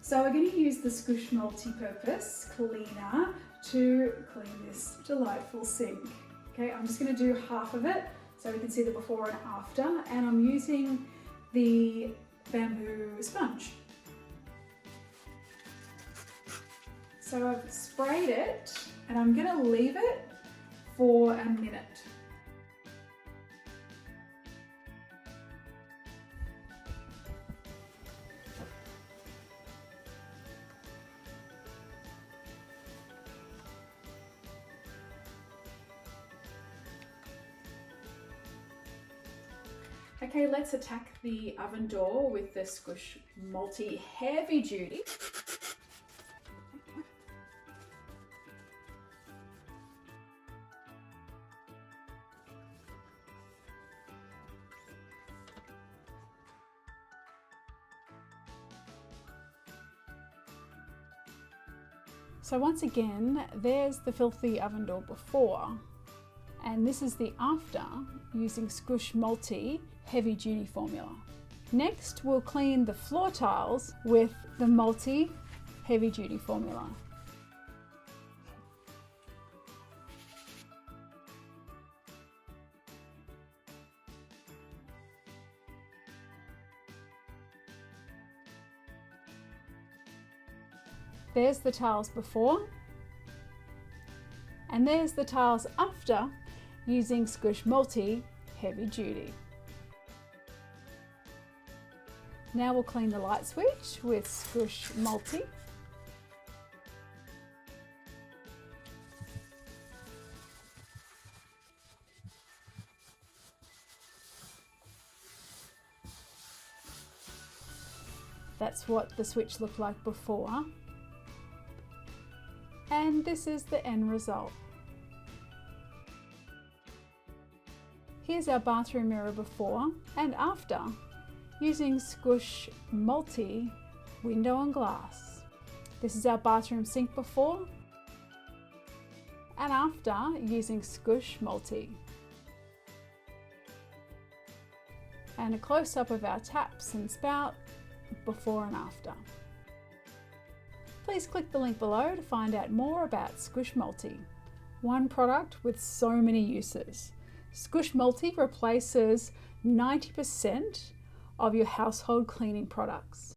So we're going to use the Skoosh Multi-Purpose cleaner to clean this delightful sink. Okay, I'm just going to do half of it so we can see the before and after, and I'm using the bamboo sponge. So I've sprayed it and I'm going to leave it for a minute. Okay, let's attack the oven door with the Skoosh Multi Heavy Duty. So once again, there's the filthy oven door before, and this is the after using Skoosh Multi Heavy Duty formula. Next, we'll clean the floor tiles with the Multi Heavy Duty formula. There's the tiles before, and there's the tiles after using Skoosh Multi Heavy Duty. Now we'll clean the light switch with Skoosh Multi. That's what the switch looked like before. And this is the end result. Here's our bathroom mirror before and after using Skoosh Multi Window and Glass. This is our bathroom sink before and after using Skoosh Multi. And a close-up of our taps and spout before and after. Please click the link below to find out more about Skoosh Multi. One product with so many uses. Skoosh Multi replaces 90% of your household cleaning products.